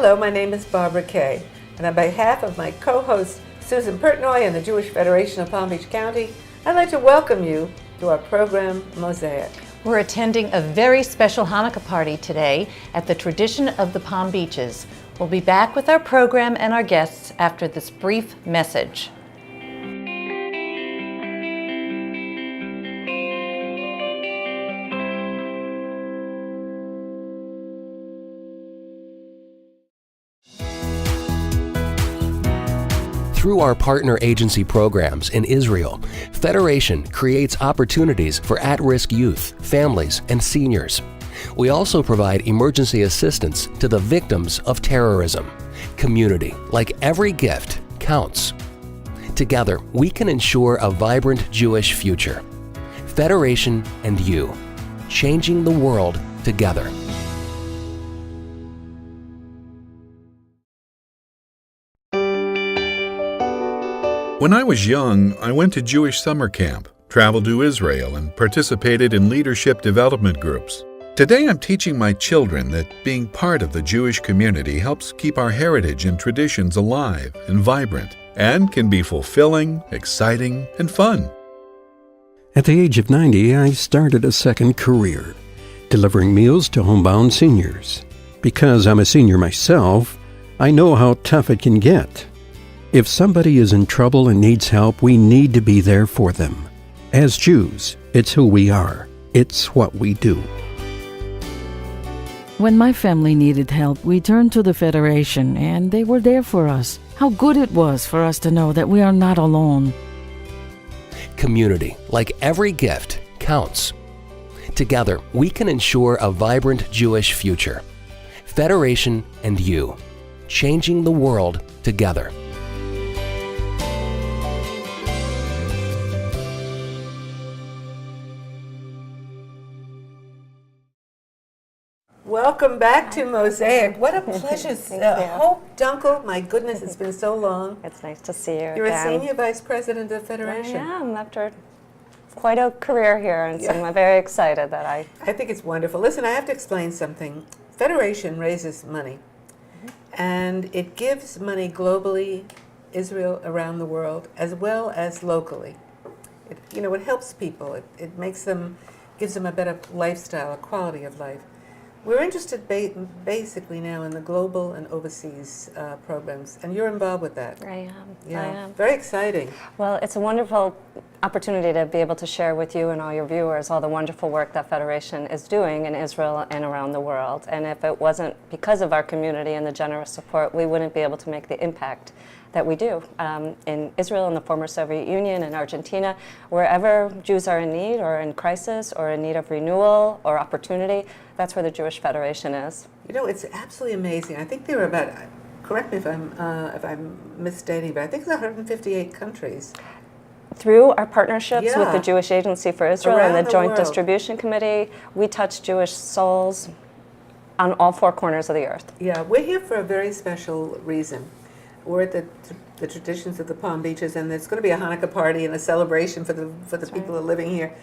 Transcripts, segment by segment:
Hello, my name is Barbara Kay, and on behalf of my co-host Susan Pertnoy and the Jewish Federation of Palm Beach County, I'd like to welcome you to our program, Mosaic. We're attending a very special Hanukkah party today at the Tradition of the Palm Beaches. We'll be back with our program and our guests after this brief message. Through our partner agency programs in Israel, Federation creates opportunities for at-risk youth, families, and seniors. We also provide emergency assistance to the victims of terrorism. Community, like every gift, counts. Together, we can ensure a vibrant Jewish future. Federation and you, changing the world together. When I was young, I went to Jewish summer camp, traveled to Israel, and participated in leadership development groups. Today I'm teaching my children that being part of the Jewish community helps keep our heritage and traditions alive and vibrant, and can be fulfilling, exciting, and fun. At the age of 90, I started a second career, delivering meals to homebound seniors. Because I'm a senior myself, I know how tough it can get. If somebody is in trouble and needs help, we need to be there for them. As Jews, it's who we are. It's what we do. When my family needed help, we turned to the Federation, and they were there for us. How good it was for us to know that we are not alone. Community, like every gift, counts. Together, we can ensure a vibrant Jewish future. Federation and you, changing the world together. Welcome back to Mosaic. What a pleasure. Hope Dunkel, my goodness, it's been so long. It's nice to see you You're again. a senior vice president of Federation. I am, after quite a career here, and so I'm very excited that I think it's wonderful. Listen, I have to explain something. Federation raises money, and it gives money globally, Israel, around the world, as well as locally. It helps people. It makes them, gives them a better lifestyle, a quality of life. We're interested basically now in the global and overseas programs, and you're involved with that. am. Yeah, I am. very exciting. Well, it's a wonderful opportunity to be able to share with you and all your viewers all the wonderful work that Federation is doing in Israel and around the world. And if it wasn't because of our community and the generous support, we wouldn't be able to make the impact that we do in Israel, in the former Soviet Union, in Argentina. Wherever Jews are in need or in crisis or in need of renewal or opportunity, that's where the Jewish Federation is. It's absolutely amazing. I think there are about, correct me if I'm misstating, but I think it's 158 countries. Through our partnerships with the Jewish Agency for Israel Around and the Joint world. Distribution Committee, we touch Jewish souls on all four corners of the earth. Yeah, we're here for a very special reason. We're at the Traditions of the Palm Beaches, and there's going to be a Hanukkah party and a celebration for the people who are living here.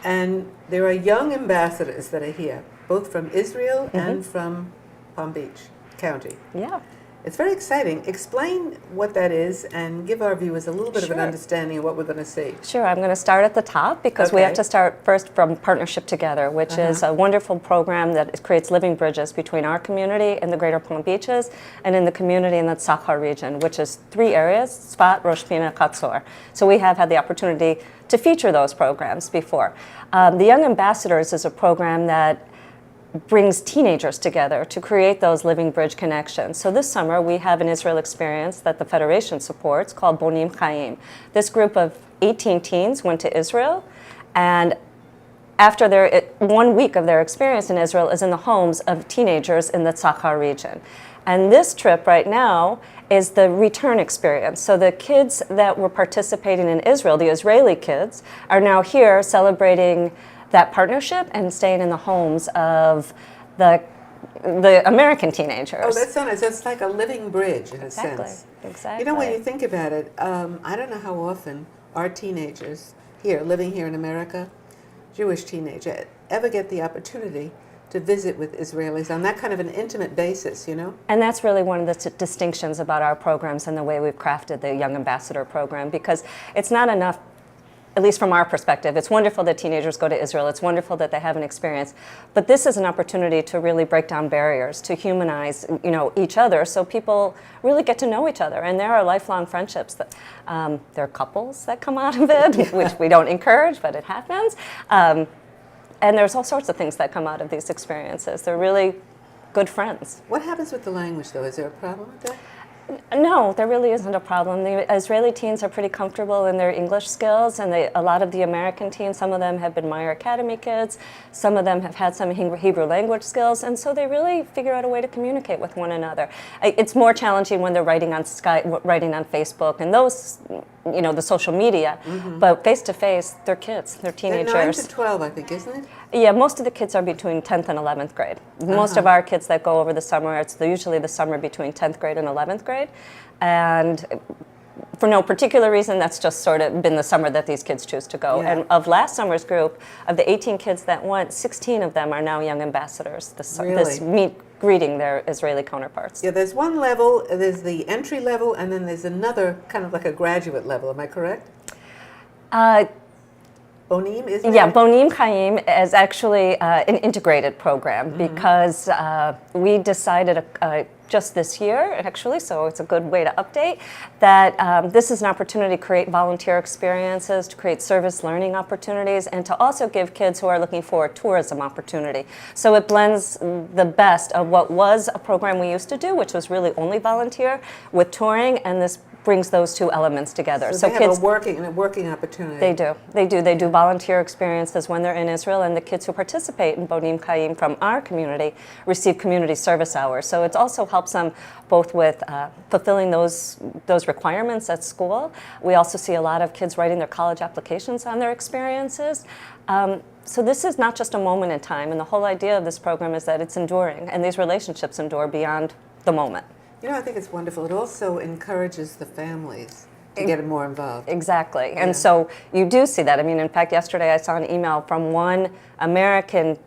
And there are young ambassadors that are here, both from Israel and from Palm Beach County. Yeah. It's very exciting. Explain what that is and give our viewers a little bit of an understanding of what we're going to see. Sure, I'm going to start at the top because we have to start first from Partnership Together, which is a wonderful program that creates living bridges between our community in the Greater Palm Beaches and in the community in the Tzachar region, which is three areas, Tzfat, Rosh Pina, Katzor. So we have had the opportunity to feature those programs before. The Young Ambassadors is a program that brings teenagers together to create those living bridge connections. So this summer we have an Israel experience that the Federation supports called Bonim Chaim. This group of 18 teens went to Israel, and after 1 week of their experience in Israel is in the homes of teenagers in the Tzachar region. And this trip right now is the return experience. So the kids that were participating in Israel, the Israeli kids, are now here celebrating that partnership and staying in the homes of the American teenagers. Oh, that's so nice. So it's like a living bridge in a sense. Exactly. When you think about it, I don't know how often our teenagers living here in America, Jewish teenagers, ever get the opportunity to visit with Israelis on that kind of an intimate basis, you know? And that's really one of the distinctions about our programs and the way we've crafted the Young Ambassador program, because it's not enough, at least from our perspective. It's wonderful that teenagers go to Israel. It's wonderful that they have an experience. But this is an opportunity to really break down barriers, to humanize, each other, so people really get to know each other. And there are lifelong friendships. That, there are couples that come out of it, which we don't encourage, but it happens. And there's all sorts of things that come out of these experiences. They're really good friends. What happens with the language, though? Is there a problem with that? No, there really isn't a problem. The Israeli teens are pretty comfortable in their English skills, and a lot of the American teens, some of them have been Meyer Academy kids, some of them have had some Hebrew language skills, and so they really figure out a way to communicate with one another. It's more challenging when they're writing on Skype, writing on Facebook, and those, the social media, but face-to-face, they're kids, they're teenagers. They're 9 to 12, I think, isn't it? Yeah, most of the kids are between 10th and 11th grade. Most of our kids that go over the summer, it's usually the summer between 10th grade and 11th grade. And for no particular reason, that's just sort of been the summer that these kids choose to go. Yeah. And of last summer's group, of the 18 kids that went, 16 of them are now young ambassadors greeting their Israeli counterparts. Yeah, there's one level, there's the entry level, and then there's another kind of like a graduate level. Am I correct? Bonim, isn't it? Yeah, Bonim Chaim is actually an integrated program because we decided just this year, actually, so it's a good way to update, that this is an opportunity to create volunteer experiences, to create service learning opportunities, and to also give kids who are looking for a tourism opportunity. So it blends the best of what was a program we used to do, which was really only volunteer, with touring, and this brings those two elements together. So they have a working opportunity. They do volunteer experiences when they're in Israel, and the kids who participate in Bonim Chaim from our community receive community service hours. So it also helps them both with fulfilling those requirements at school. We also see a lot of kids writing their college applications on their experiences. So this is not just a moment in time, and the whole idea of this program is that it's enduring, and these relationships endure beyond the moment. I think it's wonderful. It also encourages the families to get more involved. Exactly. And so you do see that. I mean, in fact, yesterday I saw an email from one American,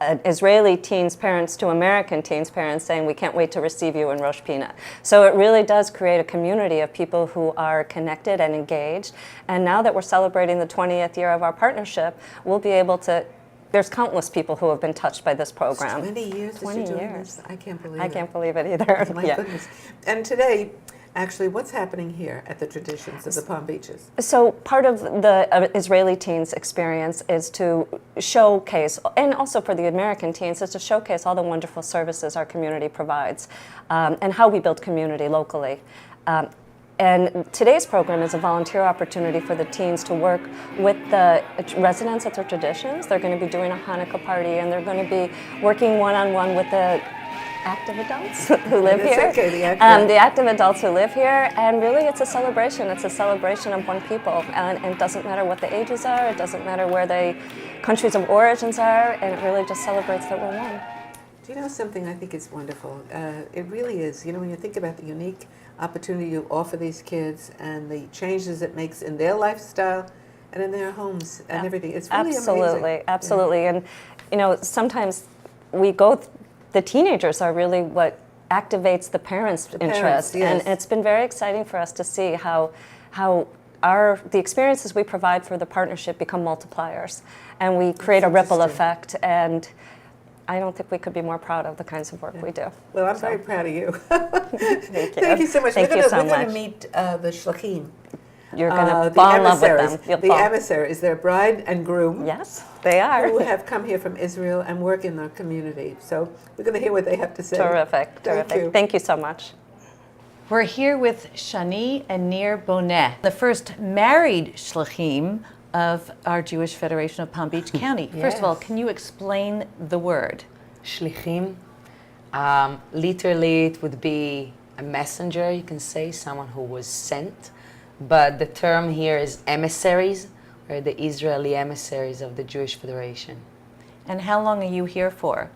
Israeli teens' parents to American teens' parents saying, we can't wait to receive you in Rosh Hashanah. So it really does create a community of people who are connected and engaged. And now that we're celebrating the 20th year of our partnership, we'll be able to. There's countless people who have been touched by this program. 20 years 20 that you're doing years. this? I can't believe it. I can't believe it either. My goodness. And today, actually, what's happening here at the Traditions of the Palm Beaches? So part of the Israeli teens' experience is to showcase, and also for the American teens, is to showcase all the wonderful services our community provides and how we build community locally. And today's program is a volunteer opportunity for the teens to work with the residents at their Traditions. They're going to be doing a Hanukkah party, and they're going to be working one-on-one with the active adults who live here. Okay, the active adults who live here, and really it's a celebration. It's a celebration of one people, and it doesn't matter what the ages are, it doesn't matter where the countries of origins are, and it really just celebrates that we're one. Do you know something I think is wonderful? It really is. When you think about the unique opportunity you offer these kids and the changes it makes in their lifestyle and in their homes and everything, it's really amazing. Absolutely. And sometimes the teenagers are really what activates the parents' interest. Yes. And it's been very exciting for us to see how the experiences we provide for the partnership become multipliers, and we create a ripple effect. And I don't think we could be more proud of the kinds of work we do. Well, I'm very proud of you. Thank you. Thank you so much. Thank you so we're much. going to meet the Shlachim. You're going to fall in love with them. The emissaries, their bride and groom. Yes, they are. Who have come here from Israel and work in their community. So we're going to hear what they have to say. Terrific. Thank you so much. We're here with Shani and Nir Boneh, the first married Shlachim of our Jewish Federation of Palm Beach County. First of all, can you explain the word? Shlichim. Literally, it would be a messenger, you can say, someone who was sent. But the term here is emissaries, or the Israeli emissaries of the Jewish Federation. And how long are you here for?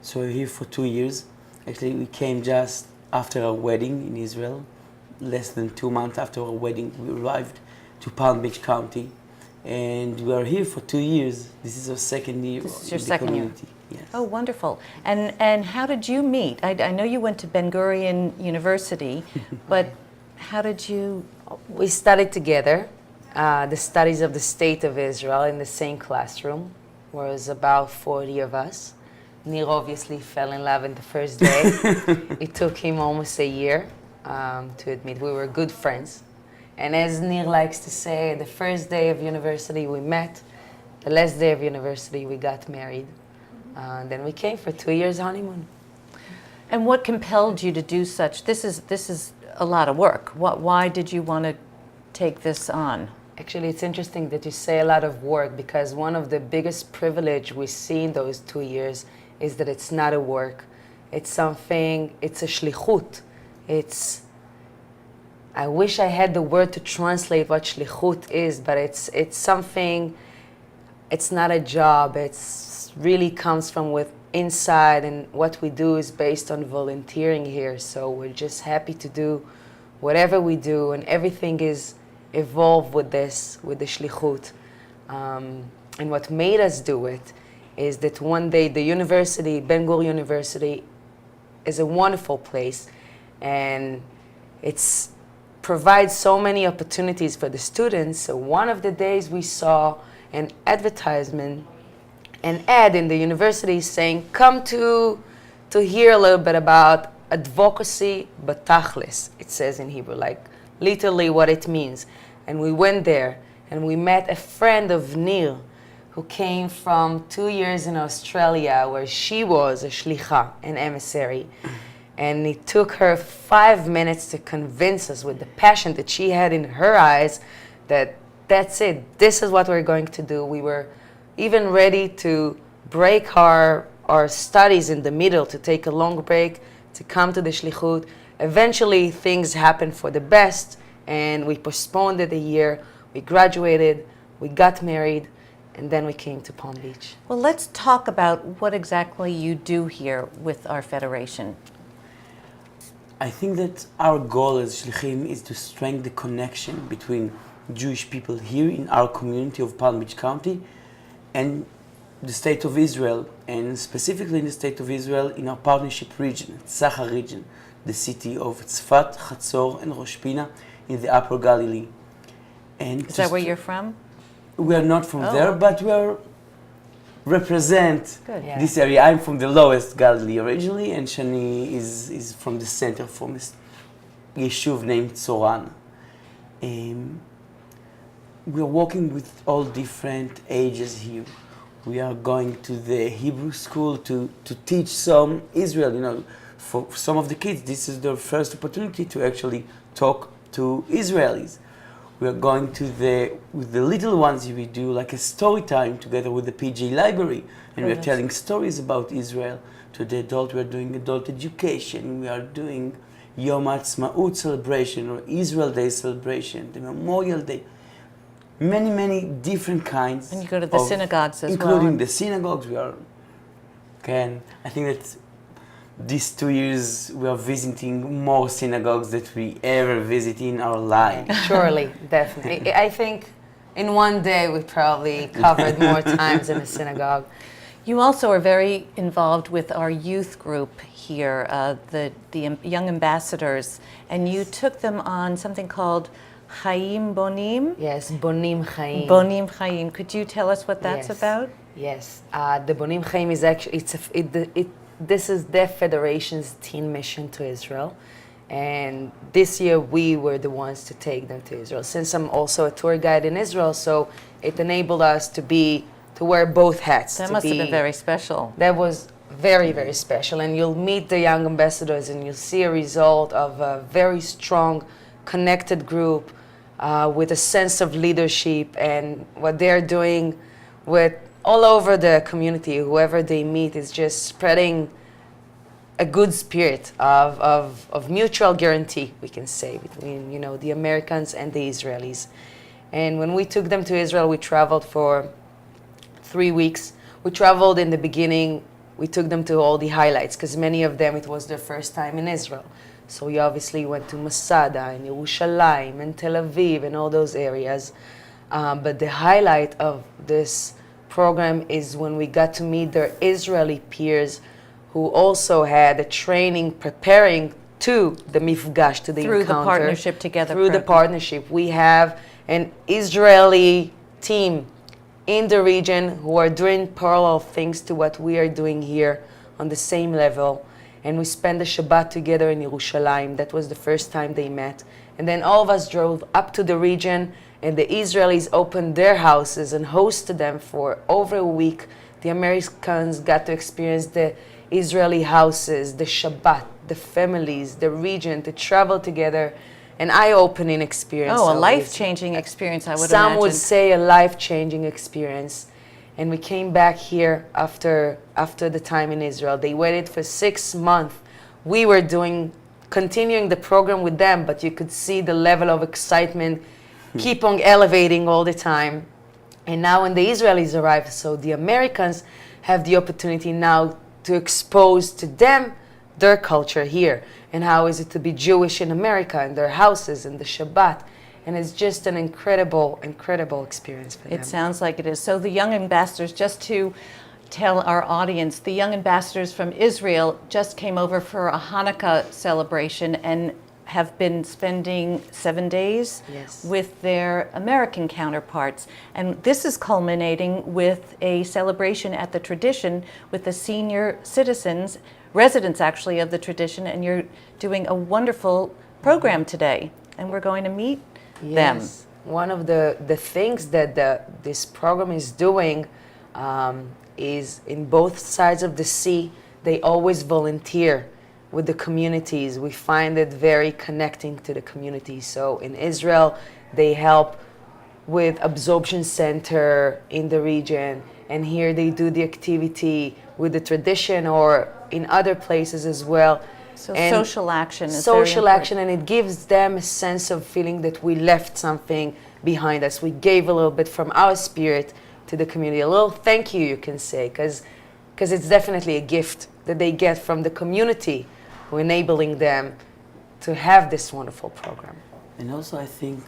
So we're here for 2 years. Actually, we came just after our wedding in Israel. Less than 2 months after our wedding, we arrived to Palm Beach County. And we are here for 2 years. This is our second year. This is your second year. Yes. Oh, wonderful. And how did you meet? I know you went to Ben Gurion University, but how did you? We studied together the studies of the State of Israel in the same classroom. There was about 40 of us. Nir obviously fell in love in the first day. It took him almost a year to admit we were good friends. And as Nir likes to say, the first day of university we met, the last day of university we got married. Then we came for 2 years honeymoon. And what compelled you to do such? This is a lot of work. Why did you want to take this on? Actually, it's interesting that you say a lot of work, because one of the biggest privilege we see in those 2 years is that it's not a work. It's something, it's a shlichut. I wish I had the word to translate what shlichut is, but it's something, it's not a job. It's really comes from with inside, and what we do is based on volunteering here. So we're just happy to do whatever we do, and everything is evolved with this, with the shlichut. And what made us do it is that one day the university, Ben Gurion University, is a wonderful place, and it's provides so many opportunities for the students. So one of the days we saw an advertisement, an ad in the university saying, come to hear a little bit about advocacy batachlis. It says in Hebrew, like literally what it means. And we went there and we met a friend of Nir who came from 2 years in Australia, where she was a shlicha, an emissary. And it took her 5 minutes to convince us with the passion that she had in her eyes that that's it, this is what we're going to do. We were even ready to break our studies in the middle, to take a long break, to come to the shlichut. Eventually things happened for the best, and we postponed it a year. We graduated, we got married, and then we came to Palm Beach. Well, let's talk about what exactly you do here with our federation. I think that our goal as Shlichim is to strengthen the connection between Jewish people here in our community of Palm Beach County and the State of Israel, and specifically in the State of Israel in our partnership region, Tzachar region, the city of Tzfat, Chatzor, and Rosh Pina in the Upper Galilee. And Is that where you're from? We are not from there, but we are represent Good. this area. I'm from the lowest Galilee originally, and Shani is from the center, from this yeshuv named Tzoran. We are working with all different ages here. We are going to the Hebrew school to teach some Israel. You know, for some of the kids, this is their first opportunity to actually talk to Israelis. We are going to with the little ones, we do like a story time together with the PG library, and we are telling stories about Israel. To the adult, we are doing adult education. We are doing Yom Ha'atzmaut celebration or Israel Day celebration, the Memorial Day. Many, many different kinds. And you go to the synagogues as well. Including the synagogues. I think that these 2 years we are visiting more synagogues than we ever visit in our life. Surely, definitely. I think in one day we probably covered more times in a synagogue. You also are very involved with our youth group here, the young ambassadors, and you took them on something called Chaim Bonim? Yes, Bonim Chaim. Bonim Chaim. Could you tell us what that's about? Yes, the Bonim Chaim is actually, this is the Federation's teen mission to Israel. And this year we were the ones to take them to Israel. Since I'm also a tour guide in Israel, so it enabled us to wear both hats. That must have been very special. That was very, very special. And you'll meet the young ambassadors and you'll see a result of a very strong, connected group with a sense of leadership, and what they're doing with all over the community, whoever they meet, is just spreading a good spirit of mutual guarantee, we can say, between the Americans and the Israelis. And when we took them to Israel, we traveled for 3 weeks. We traveled in the beginning, we took them to all the highlights, because many of them, it was their first time in Israel. So we obviously went to Masada and Yerushalayim and Tel Aviv and all those areas. But the highlight of this program is when we got to meet their Israeli peers who also had a training preparing to the mifgash, to the Through encounter. the Partnership Together Through the program. partnership. We have an Israeli team in the region who are doing parallel things to what we are doing here on the same level. And we spent the Shabbat together in Yerushalayim. That was the first time they met. And then all of us drove up to the region, and the Israelis opened their houses and hosted them for over a week. The Americans got to experience the Israeli houses, the Shabbat, the families, the region, to travel together. An eye-opening experience. Oh, a life-changing experience, I would Some imagine. would say a life-changing experience. And we came back here after the time in Israel. They waited for 6 months. We were continuing the program with them, but you could see the level of excitement keep on elevating all the time. And now when the Israelis arrive, so the Americans have the opportunity now to expose to them their culture here, and how is it to be Jewish in America, and their houses, and the Shabbat. And it's just an incredible, incredible experience for them. It sounds like it is. So the young ambassadors, just to tell our audience, the young ambassadors from Israel just came over for a Hanukkah celebration and have been spending 7 days Yes. with their American counterparts. And this is culminating with a celebration at the tradition with the senior citizens, residents actually of the tradition, and you're doing a wonderful program today. And we're going to meet them. Yes. One of the things that this program is doing is in both sides of the sea, they always volunteer with the communities. We find it very connecting to the community. So in Israel, they help with absorption center in the region, and here they do the activity with the tradition, or in other places as well. So And social action is very social important. action, and it gives them a sense of feeling that we left something behind us. We gave a little bit from our spirit to the community. A little thank you, you can say, because it's definitely a gift that they get from the community who enabling them to have this wonderful program. And also I think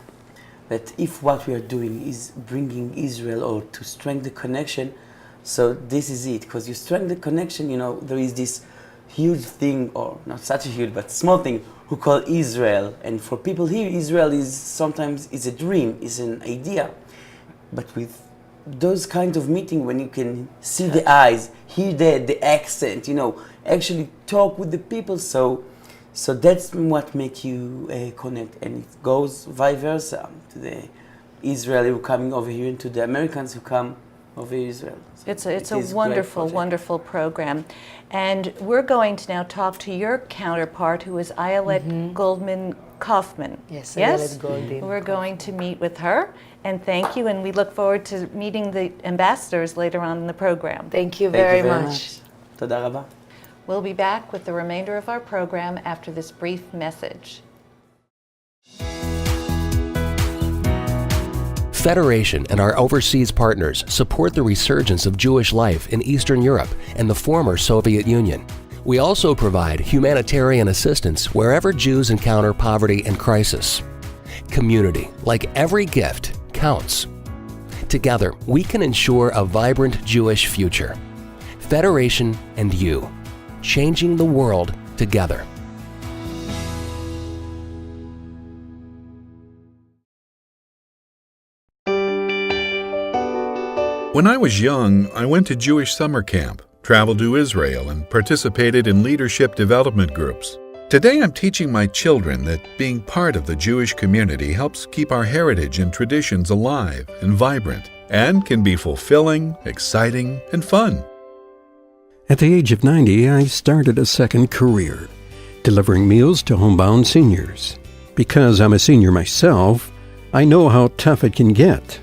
that if what we are doing is bringing Israel or to strengthen the connection, so this is it. Because you strengthen the connection, there is this huge thing, or not such a huge, but small thing, who call Israel. And for people here, Israel is sometimes a dream, is an idea. But with those kind of meeting, when you can see the eyes, hear the accent, actually talk with the people, so that's what make you connect. And it goes vice versa to the Israeli who coming over here and to the Americans who come over Israel. So It's it a is wonderful, great project. wonderful program. And we're going to now talk to your counterpart, who is Ayelet Goldman Kaufman. Yes, Yes? Ayelet Goldin We're going to meet with her. And thank you, and we look forward to meeting the ambassadors later on in the program. Thank you Thank very you very much. Toda rabba. We'll be back with the remainder of our program after this brief message. Federation and our overseas partners support the resurgence of Jewish life in Eastern Europe and the former Soviet Union. We also provide humanitarian assistance wherever Jews encounter poverty and crisis. Community, like every gift, counts. Together, we can ensure a vibrant Jewish future. Federation and you, changing the world together. When I was young, I went to Jewish summer camp, traveled to Israel, and participated in leadership development groups. Today I'm teaching my children that being part of the Jewish community helps keep our heritage and traditions alive and vibrant, and can be fulfilling, exciting, and fun. At the age of 90, I started a second career, delivering meals to homebound seniors. Because I'm a senior myself, I know how tough it can get.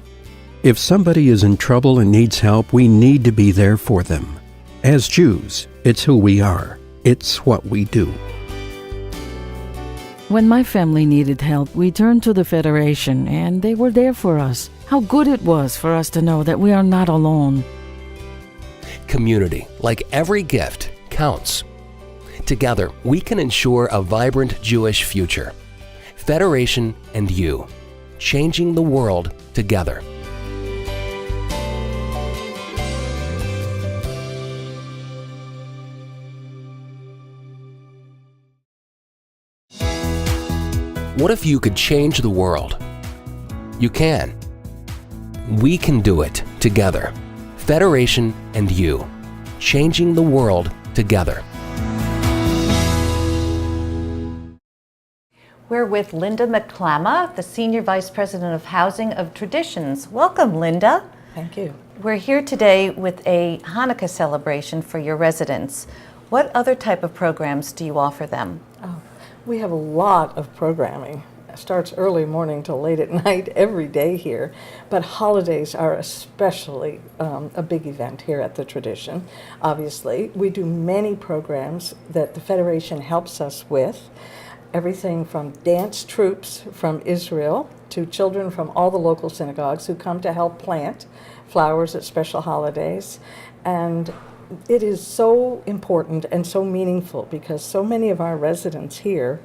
If somebody is in trouble and needs help, we need to be there for them. As Jews, it's who we are. It's what we do. When my family needed help, we turned to the Federation, and they were there for us. How good it was for us to know that we are not alone. Community, like every gift, counts. Together, we can ensure a vibrant Jewish future. Federation and you, changing the world together. What if you could change the world? You can. We can do it together. Federation and you. Changing the world together. We're with Linda McClama, the Senior Vice President of Housing of Traditions. Welcome, Linda. Thank you. We're here today with a Hanukkah celebration for your residents. What other type of programs do you offer them? Oh, we have a lot of programming. It starts early morning till late at night every day here, but holidays are especially a big event here at the Tradition. Obviously, we do many programs that the Federation helps us with. Everything from dance troupes from Israel to children from all the local synagogues who come to help plant flowers at special holidays. And it is so important and so meaningful because so many of our residents here,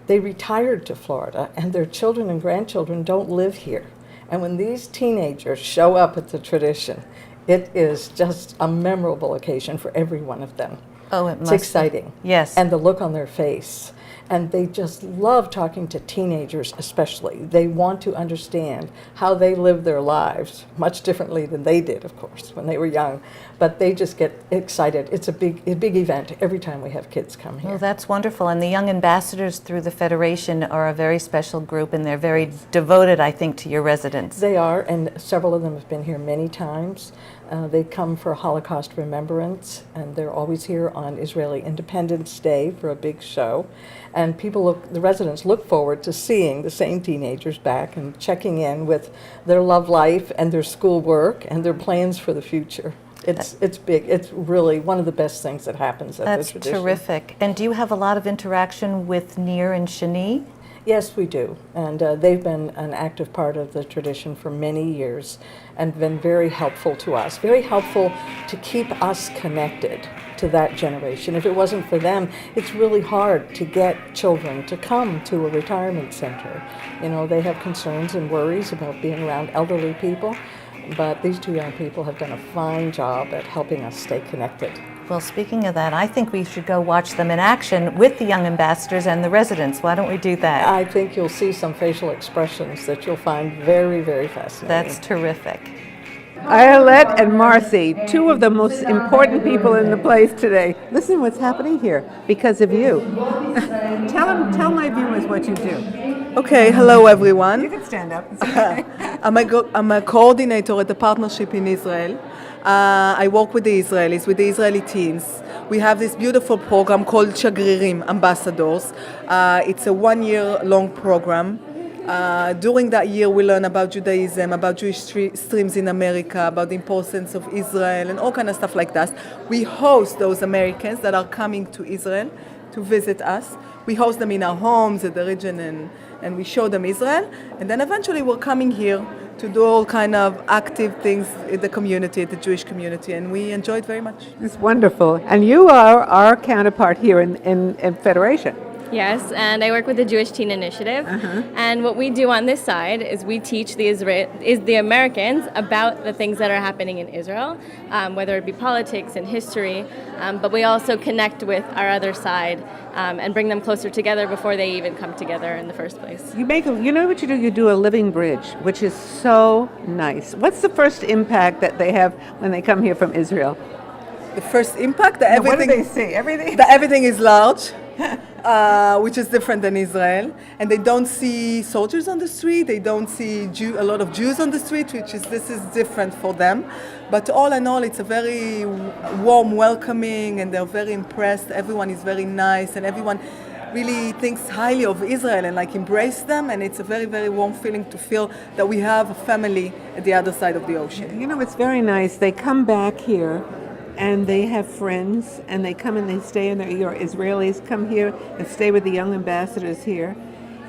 they retired to Florida and their children and grandchildren don't live here. And when these teenagers show up at the Tradition, it is just a memorable occasion for every one of them. Oh, it must It's exciting. be. Yes. And the look on their face. And they just love talking to teenagers especially. They want to understand how they live their lives, much differently than they did, of course, when they were young. But they just get excited. It's a big event every time we have kids come here. Well, that's wonderful. And the Young Ambassadors through the Federation are a very special group, and they're very devoted, I think, to your residents. They are, and several of them have been here many times. They come for Holocaust remembrance, and they're always here on Israeli Independence Day for a big show. And the residents look forward to seeing the same teenagers back and checking in with their love life and their schoolwork and their plans for the future. It's big. It's really one of the best things that happens at the Tradition. That's terrific. And do you have a lot of interaction with Nir and Shani? Yes, we do. And they've been an active part of the Tradition for many years and been very helpful to us, very helpful to keep us connected to that generation. If it wasn't for them, it's really hard to get children to come to a retirement center. You know, they have concerns and worries about being around elderly people, but these two young people have done a fine job at helping us stay connected. Well, speaking of that, I think we should go watch them in action with the Young Ambassadors and the residents. Why don't we do that? I think you'll see some facial expressions that you'll find very, very fascinating. That's terrific. Ayelet and Marcy, two of the most important people in the place today. Listen what's happening here because of you. Tell my viewers what you do. Okay, hello everyone. You can stand up. It's okay. I'm a coordinator at the partnership in Israel. I work with the Israelis, with the Israeli teams. We have this beautiful program called Shagririm, Ambassadors. It's a 1-year-long program. During that year, we learn about Judaism, about Jewish streams in America, about the importance of Israel, and all kind of stuff like that. We host those Americans that are coming to Israel to visit us. We host them in our homes at the region, and we show them Israel. And then eventually we're coming here to do all kind of active things in the community, the Jewish community, and we enjoy it very much. It's wonderful. And you are our counterpart here in Federation. Yes, and I work with the Jewish Teen Initiative. And what we do on this side is we teach the Americans about the things that are happening in Israel, whether it be politics and history, but we also connect with our other side and bring them closer together before they even come together in the first place. You know what you do? You do a living bridge, which is so nice. What's the first impact that they have when they come here from Israel? The first impact, that everything, what do they see? Everything? That everything is large, which is different than Israel. And they don't see soldiers on the street. They don't see a lot of Jews on the street, this is different for them. But all in all, it's a very warm welcoming, and they're very impressed. Everyone is very nice, and everyone really thinks highly of Israel and embrace them. And it's a very, very warm feeling to feel that we have a family at the other side of the ocean. You know, it's very nice. They come back here and they have friends, and they come and they stay in your Israelis come here and stay with the Young Ambassadors here.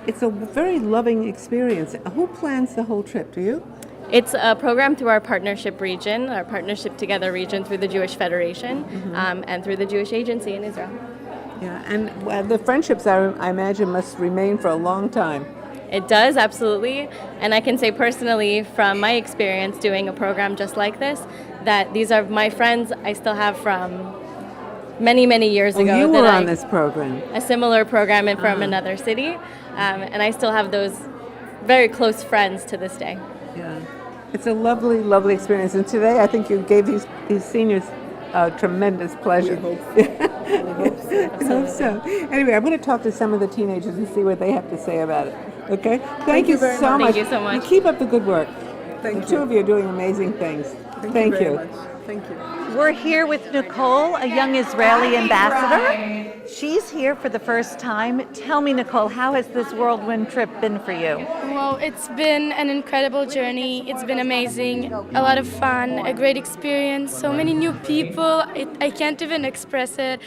It's a very loving experience. Who plans the whole trip? Do you? It's a program through our partnership region, our Partnership Together region through the Jewish Federation and through the Jewish Agency in Israel. Yeah, and the friendships, I imagine, must remain for a long time. It does, absolutely. And I can say personally, from my experience doing a program just like this, that these are my friends I still have from many, many years ago. You that were on this program. A similar program and from another city. And I still have those very close friends to this day. Yeah. It's a lovely, lovely experience. And today I think you gave these seniors tremendous pleasure. I hope so. Anyway, I'm going to talk to some of the teenagers and see what they have to say about it. Okay? Thank you very so much. much. Thank you so much. You keep up the good work. Thank The two of you are doing amazing things. Thank you. very much. Thank you. We're here with Nicole, a young Israeli ambassador. She's here for the first time. Tell me, Nicole, how has this whirlwind trip been for you? Well, it's been an incredible journey. It's been amazing, a lot of fun, a great experience, so many new people. I can't even express it.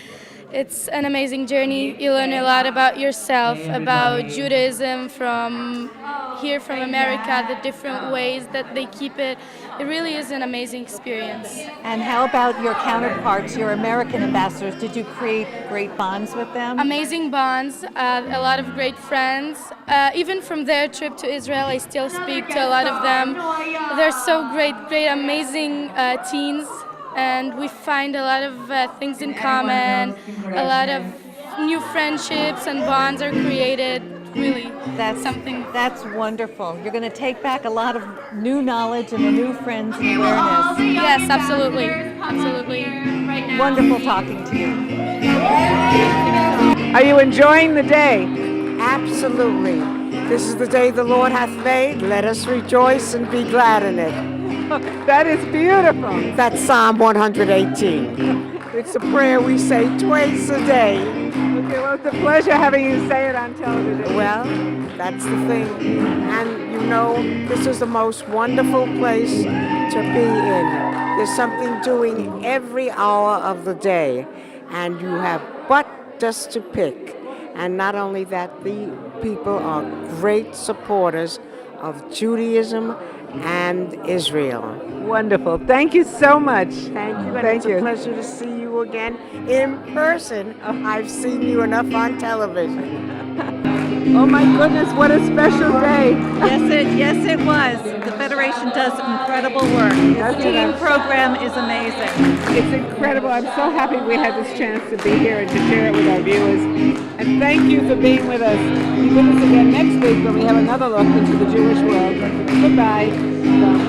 It's an amazing journey. You learn a lot about yourself, about Judaism from here, from America, the different ways that they keep it. It really is an amazing experience. And how about your counterparts, your American ambassadors? Did you create great bonds with them? Amazing bonds, a lot of great friends. Even from their trip to Israel, I still speak to a lot of them. They're so great, amazing teens. And we find a lot of things in common, a lot of new friendships and bonds are created. Really, That's something. That's wonderful. You're going to take back a lot of new knowledge and new friends and awareness. Yes, absolutely, absolutely. Right now. Wonderful talking to you. Are you enjoying the day? Absolutely. This is the day the Lord hath made. Let us rejoice and be glad in it. That is beautiful. That's Psalm 118. It's a prayer we say twice a day. Okay, well, it's a pleasure having you say it on television. Well, that's the thing. And you know, this is the most wonderful place to be in. There's something doing every hour of the day, and you have but just to pick. And not only that, the people are great supporters of Judaism and Israel. Wonderful. Thank you so much. Thank you. And it's a pleasure to see you again in person. I've seen you enough on television. Oh my goodness, what a special day. Yes, it was. The Federation does incredible work. The teen program is amazing. It's incredible. I'm so happy we had this chance to be here and to share it with our viewers. And thank you for being with us. Be with us again next week when we have another look into the Jewish world. Goodbye.